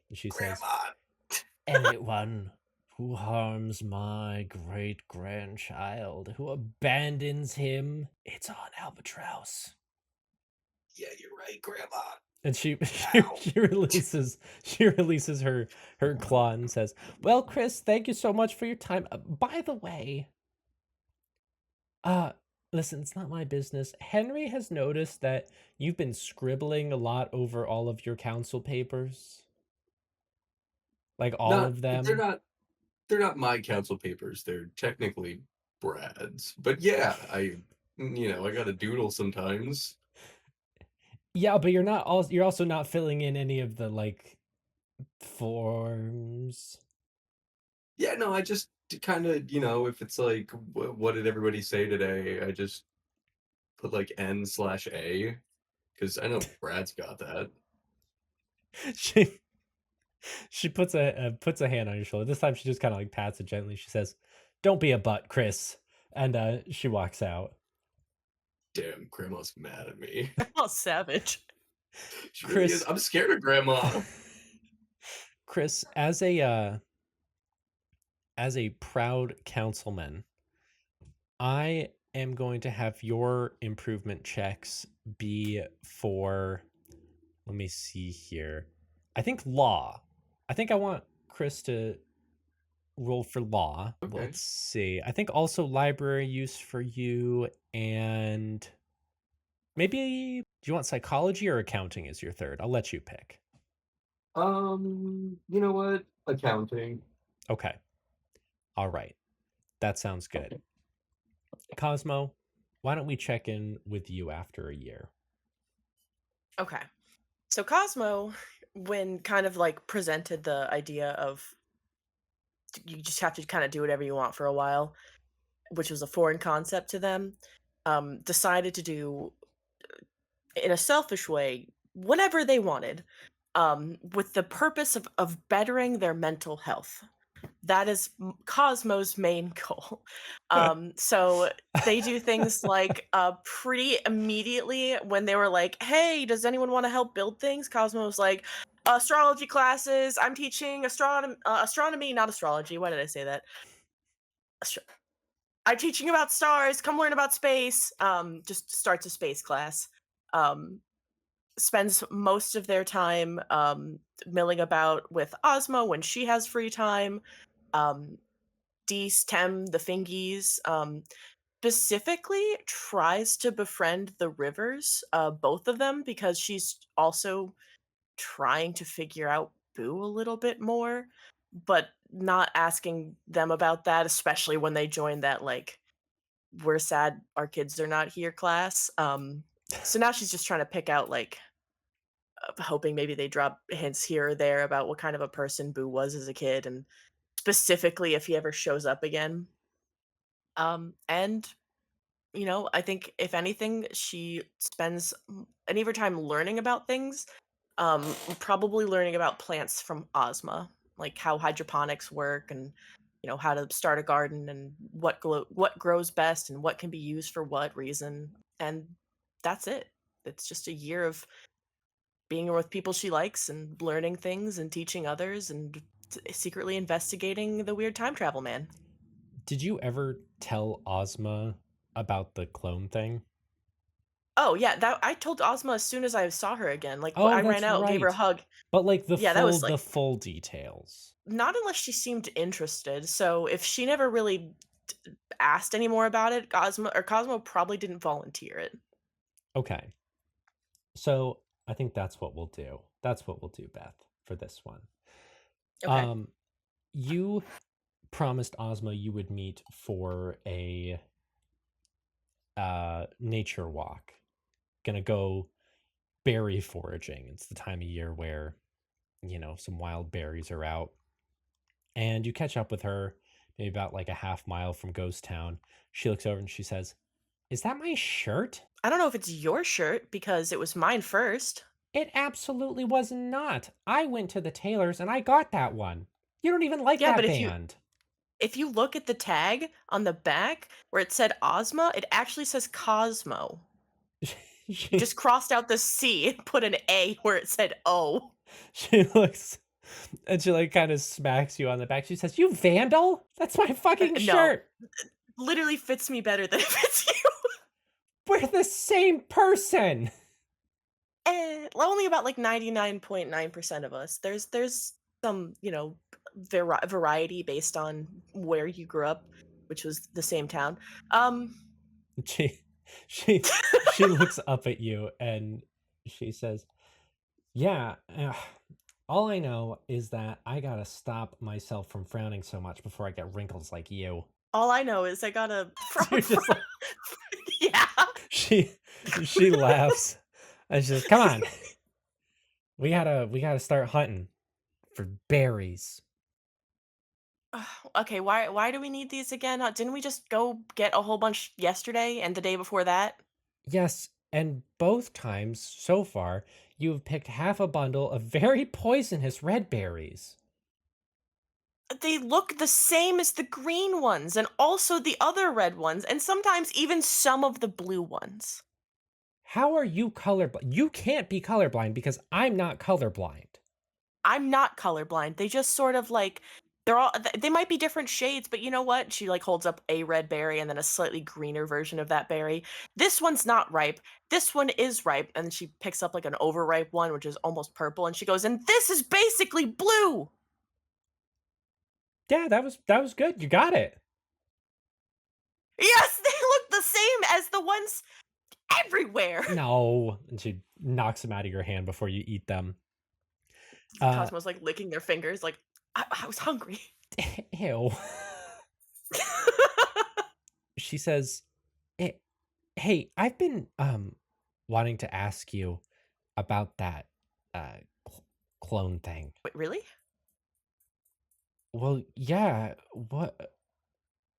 And she says, Grandma. anyone who harms my great-grandchild, who abandons him, it's on Albatross. Yeah, you're right, Grandma. And she Ow. she releases her claw and says, well, Chris, thank you so much for your time. By the way, listen, it's not my business. Henry has noticed that you've been scribbling a lot over all of your council papers. Like all of them. They're not my council papers. They're technically Brad's. But yeah, I gotta doodle sometimes. Yeah, but you're also not filling in any of the like forms. Yeah, no, I just kind of, if it's like, what did everybody say today? I just put like N/A because I know Brad's got that. She puts a hand on your shoulder. This time she just kind of like pats it gently. She says, "Don't be a butt, Chris," and she walks out. Damn, Grandma's mad at me. Oh, savage. She really is. I'm scared of Grandma. Chris, as a proud councilman, I am going to have your improvement checks be for, let me see here. I think law. I think I want Chris to roll for law. Okay. Let's see. I think also library use for you, and maybe do you want psychology or accounting as your third? I'll let you pick. You know what? Accounting. Okay. All right. That sounds good. Cosmo, why don't we check in with you after a year? Okay. So Cosmo, when kind of like presented the idea of you just have to kind of do whatever you want for a while, which was a foreign concept to them, decided to do, in a selfish way, whatever they wanted, with the purpose of bettering their mental health. That is Cosmo's main goal. So they do things like pretty immediately when they were like, hey, does anyone want to help build things? Cosmo was like, astrology classes. I'm teaching astronomy, not astrology. Why did I say that? I'm teaching about stars. Come learn about space. Just starts a space class. Spends most of their time milling about with Ozma when she has free time. Dees, Tem, the Fingies, specifically tries to befriend the Rivers, both of them, because she's also trying to figure out Boo a little bit more, but not asking them about that, especially when they join that like we're sad our kids are not here class. So now she's just trying to pick out like hoping maybe they drop hints here or there about what kind of a person Boo was as a kid and specifically if he ever shows up again. And I think if anything, she spends any of her time learning about things, probably learning about plants from Ozma, like how hydroponics work and how to start a garden and what grows best and what can be used for what reason. And that's it. It's just a year of being with people she likes and learning things and teaching others and secretly investigating the weird time travel man. Did you ever tell Ozma about the clone thing? Oh yeah, that I told Ozma as soon as I saw her again. Like Oh, I that's ran out, gave her a right. hug. But like Yeah, that was the like full details. not unless she seemed interested. So if she never really asked any more about it, Cosmo probably didn't volunteer it. Okay. So I think that's what we'll do. That's what we'll do, Beth, for this one. Okay. You promised Ozma you would meet for a nature walk. Gonna go berry foraging. It's the time of year where, some wild berries are out. And you catch up with her maybe about like a half mile from Ghost Town. She looks over and she says, "Is that my shirt?" I don't know if it's your shirt because it was mine first. It absolutely was not. I went to the tailor's and I got that one. You don't even like Yeah, that but band. if you look at the tag on the back where it said Ozma, it actually says Cosmo. she, Just crossed out the C and put an A where it said O. she looks and she like kind of smacks you on the back. She says, "You vandal! That's my fucking No, shirt. literally fits me better than it fits you. We're the same person." Only about like 99.9% of us. There's some, variety based on where you grew up, which was the same town. She she she looks up at you and she says, "Yeah, all I know is that I gotta stop myself from frowning so much before I get wrinkles like you." All I know is I got a You're just like, yeah. she she laughs and she says, "Come on, we gotta start hunting for berries." Okay, why do we need these again? Didn't we just go get a whole bunch yesterday and the day before that? Yes, and both times so far you've picked half a bundle of very poisonous red berries. They look the same as the green ones and also the other red ones and sometimes even some of the blue ones. How are you colorblind? You can't be colorblind because I'm not colorblind. I'm not colorblind. They just sort of like they might be different shades, but you know what? She like holds up a red berry and then a slightly greener version of that berry. This one's not ripe. This one is ripe. And she picks up like an overripe one, which is almost purple, and she goes, "And this is basically blue." Yeah, that was good. You got it. Yes, they look the same as the ones everywhere. No, and she knocks them out of your hand before you eat them. Cosmo's like licking their fingers, like, I was hungry. Ew. She says, "Eh, "Hey, I've been wanting to ask you about that clone thing." Wait, really? Well, yeah.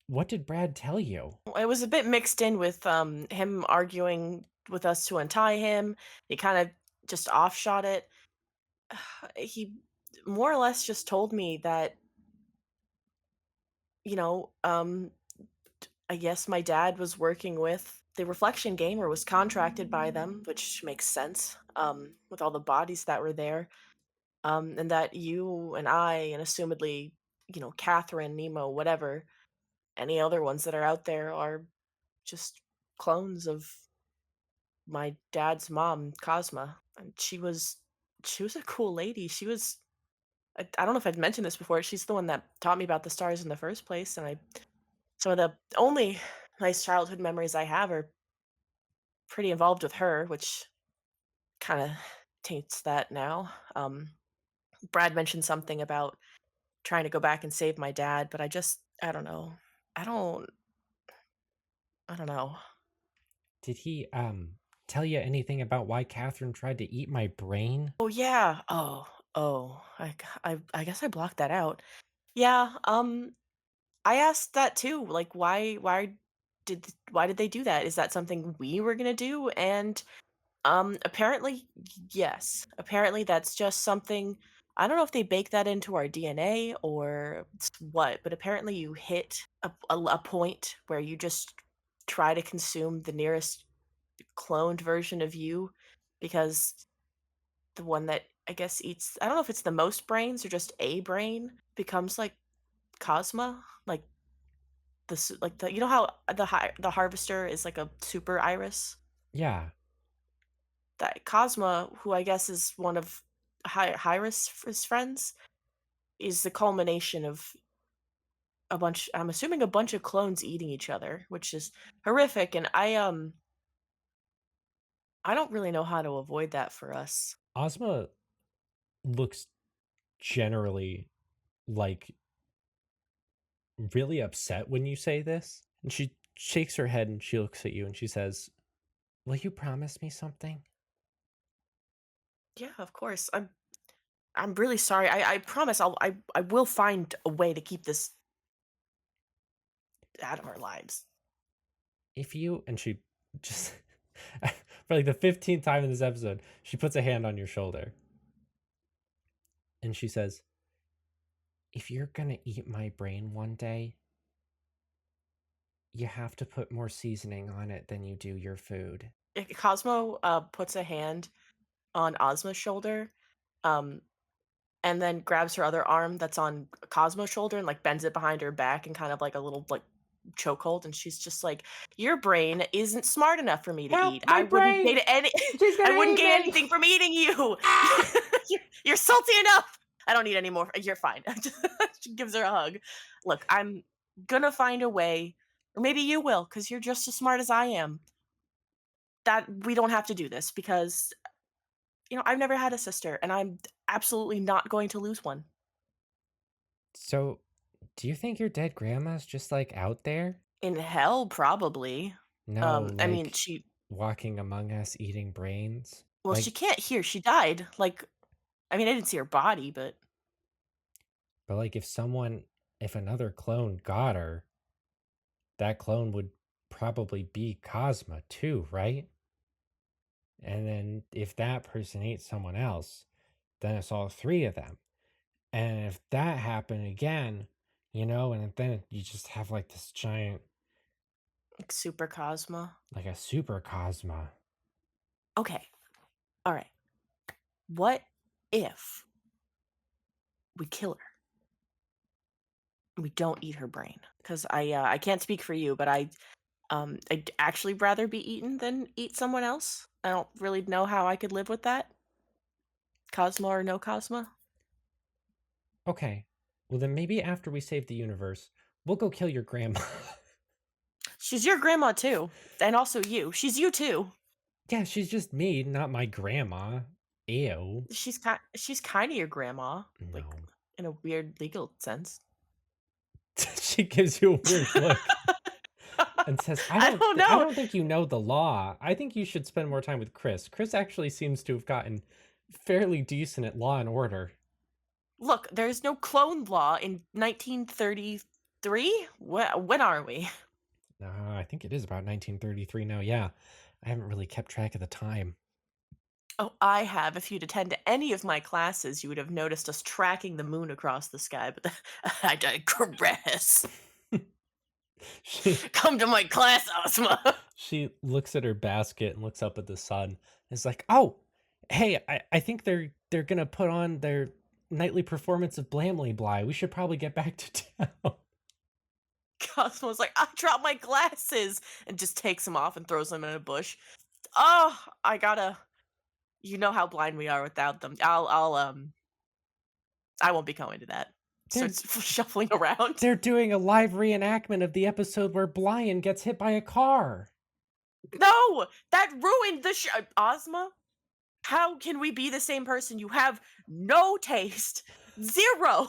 What did Brad tell you? It was a bit mixed in with him arguing with us to untie him. He kind of just offshot it. He more or less just told me that, you know, I guess my dad was working with the Reflection Game or was contracted by them, which makes sense, with all the bodies that were there. And that you and I, and assumedly, Catherine, Nemo, whatever, any other ones that are out there are just clones of my dad's mom, Cosma. And she was a cool lady. I don't know if I'd mentioned this before. She's the one that taught me about the stars in the first place, and I some of the only nice childhood memories I have are pretty involved with her, which kind of taints that now. Brad mentioned something about trying to go back and save my dad, but I don't know. I don't I don't know. Did he tell you anything about why Catherine tried to eat my brain? Oh yeah. Oh. I guess I blocked that out. Yeah. I asked that too. Like, why did they do that? Is that something we were gonna do? And apparently, yes. Apparently, that's just something. I don't know if they bake that into our DNA or what, but apparently, you hit a point where you just try to consume the nearest cloned version of you, because the one that I guess eats, I don't know if it's the most brains or just a brain, becomes like Cosma, like like the, you know how the harvester is like a super iris. Yeah. That Cosma, who I guess is one of Hyris' friends, is the culmination of a bunch. I'm assuming a bunch of clones eating each other, which is horrific. And I don't really know how to avoid that for us. Ozma looks generally like really upset when you say this. And she shakes her head and she looks at you and she says, "Will you promise me something?" Yeah, of course. I'm really sorry. I promise I will find a way to keep this out of our lives. If you, and she just, for like the 15th time in this episode, she puts a hand on your shoulder. And she says, "If you're gonna eat my brain one day, you have to put more seasoning on it than you do your food." Cosmo puts a hand on Ozma's shoulder, um, and then grabs her other arm that's on Cosmo's shoulder and like bends it behind her back and kind of like a little like chokehold, and she's just like, "Your brain isn't smart enough for me to Help, eat. my I wouldn't brain! get any. She's I gonna wouldn't eat get me! anything from eating you. Ah! You're salty enough. I don't need any more. You're fine." She gives her a hug. Look, I'm gonna find a way, or maybe you will, because you're just as smart as I am. That we don't have to do this because I've never had a sister, and I'm absolutely not going to lose one. So, do you think your dead grandma's just like out there? In hell, probably. No, I mean, like she walking among us eating brains? well, she Like, can't hear. She died. Like, I mean, I didn't see her body, but but like if another clone got her, that clone would probably be Cosma too, right? And then if that person ate someone else, then it's all three of them. And if that happened again, and then you just have like this giant, like Super Cosma. like a super Cosma. Okay. All right. What if we kill her? We don't eat her brain, because I can't speak for you, but I'd actually rather be eaten than eat someone else. I don't really know how I could live with that. Cosma or no Cosma. Okay. Well, then maybe after we save the universe, we'll go kill your grandma. She's your grandma too, and also you. She's you too. Yeah, she's just me, not my grandma. Ew. She's kind of your grandma, like No. in a weird legal sense. She gives you a weird look and says, I don't I know. don't think you know the law. I think you should spend more time with Chris. Chris actually seems to have gotten fairly decent at law and order." Look, there's no clone law in 1933. When are we? I think it is about 1933 now. Yeah. I haven't really kept track of the time. Oh, I have. If you'd attend to any of my classes, you would have noticed us tracking the moon across the sky. But I digress. She Come to my class, Ozma. she looks at her basket and looks up at the sun. It's like, "Oh, hey, I think they're gonna put on their nightly performance of Blamley Bly. We should probably get back to town." Cosmo's like, I dropped my glasses, and just takes them off and throws them in a bush. Oh, I gotta. You know how blind we are without them. I won't be going to that. They're Starts shuffling around. they're doing a live reenactment of the episode where Blyan gets hit by a car. No, that ruined the show. Ozma, How can we be the same person? You have no taste. Zero.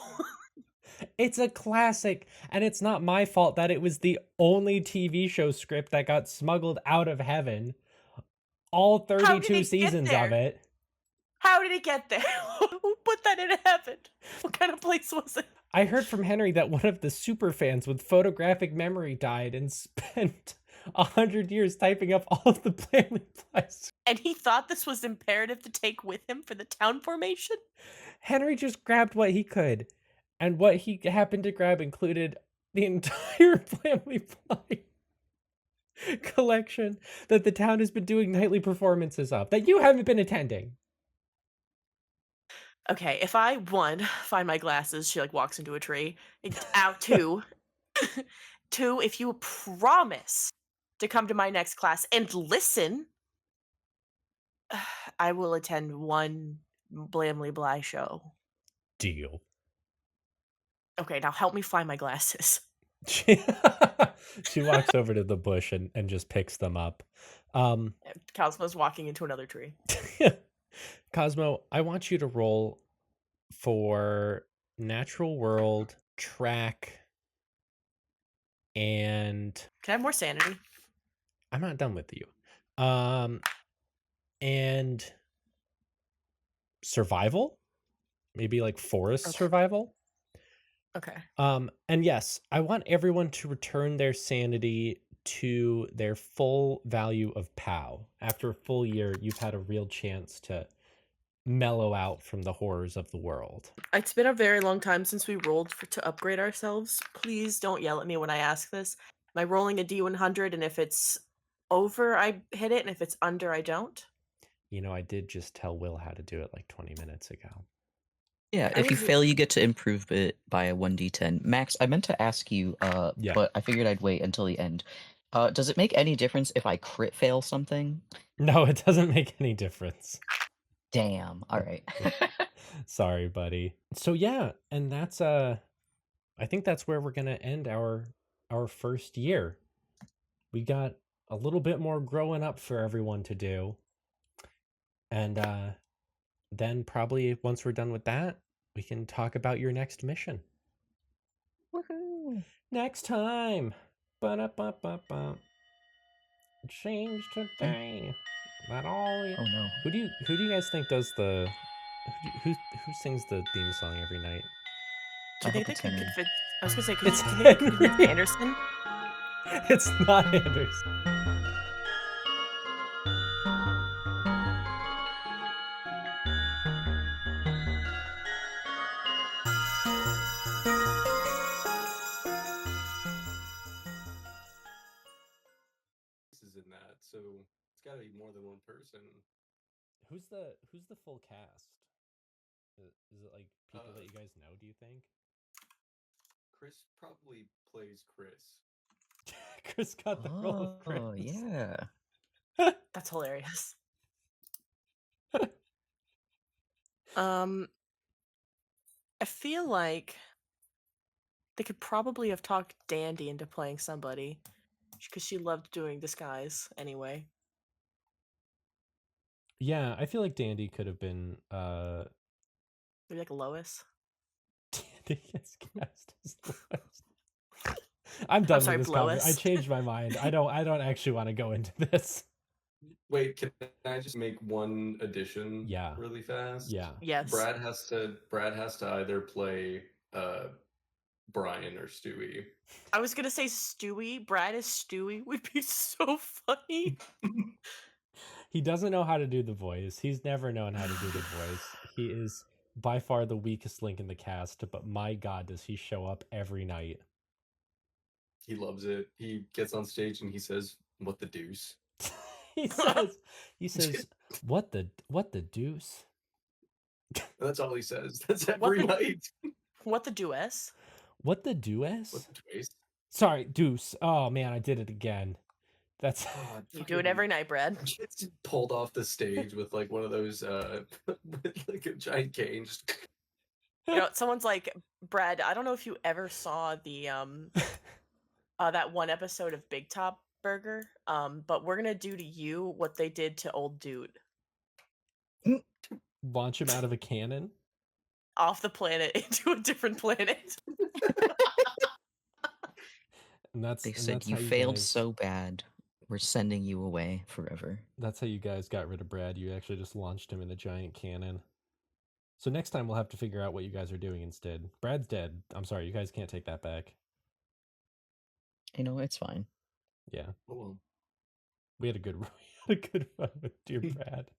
It's a classic, and it's not my fault that it was the only TV show script that got smuggled out of heaven. All How did 32 it get seasons of there? it. How did it get there? Who put that in heaven? What kind of place was it? I heard from Henry that one of the super fans with photographic memory died and spent 100 years typing up all of the Blamley Flies. And he thought this was imperative to take with him for the town formation? Henry just grabbed what he could, and what he happened to grab included the entire Blamley Fly collection that the town has been doing nightly performances of that you haven't been attending. Okay, if I, one, find my glasses, she, like, walks into a tree. Out, two, two, if you promise to come to my next class and listen, I will attend one Blamley Bly show. Deal. Okay, now help me find my glasses. She walks over to the bush and just picks them up. Cosmo's walking into another tree. Cosmo, I want you to roll for natural world, track, and Can I have more sanity? I'm not done with you. And survival? Maybe like forest Okay. survival? Okay. And yes, I want everyone to return their sanity to their full value of POW. After a full year, you've had a real chance to mellow out from the horrors of the world. It's been a very long time since we rolled to upgrade ourselves. Please don't yell at me when I ask this. Am I rolling a D100, and if it's over, I hit it, and if it's under, I don't? You know, I did just tell Will how to do it like 20 minutes ago. Yeah, I if you was- fail, you get to improve it by a 1d10. Max, I meant to ask you, Yeah. but I figured I'd wait until the end. Does it make any difference if I crit fail something? No, it doesn't make any difference. Damn. All right. Sorry, buddy. So yeah, and that's I think that's where we're going to end our first year. We got a little bit more growing up for everyone to do. And then probably once we're done with that, we can talk about your next mission. Woohoo! Next time. Ba-da-ba-ba-ba. Change today. That all. Oh no. Who do you guys think does the who sings the theme song every night? Do you I think hope they it's could Henry. convince? I was gonna say, It's can they convince Henry. Anderson? It's not Anders. Is in that, so it's got to be more than one person. Who's the full cast? Is it like people that you guys know, do you think? Chris probably plays Chris. Chris got the role of Chris. Oh, yeah. That's hilarious. I feel like they could probably have talked Dandy into playing somebody, because she loved doing disguise anyway. Yeah, I feel like Dandy could have been Maybe like Lois. Dandy gets cast as Lois. I'm done sorry, with this conversation. I Lois. changed my mind. I don't actually want to go into this. Wait, can I just make one addition? Yeah. Really fast. Yeah. Yes. Brad has to either play Brian or Stewie. I was gonna say Stewie. Brad as Stewie would be so funny. He doesn't know how to do the voice. He's never known how to do the voice. He is by far the weakest link in the cast, but my god, does he show up every night. He loves it. He gets on stage and he says, "What the deuce?" he says, what the deuce? That's all he says. That's What every the- night. What the deuce? What the deuce? What the deuce? Sorry, deuce. Oh man, I did it again. That's God, You do it every night, Brad. Gets pulled off the stage with like one of those with like a giant cane. Just You know, someone's like, Brad, I don't know if you ever saw the that one episode of Big Top Burger, but we're gonna do to you what they did to old dude. Launch him out of a cannon. Off the planet into a different planet. And that's They and said that's you how failed guys, so bad. We're sending you away forever. That's how you guys got rid of Brad. You actually just launched him in a giant cannon. So next time we'll have to figure out what you guys are doing instead. Brad's dead. I'm sorry, you guys can't take that back. You know, it's fine. Yeah, Oh, well. we had a good we had a good run with dear Brad.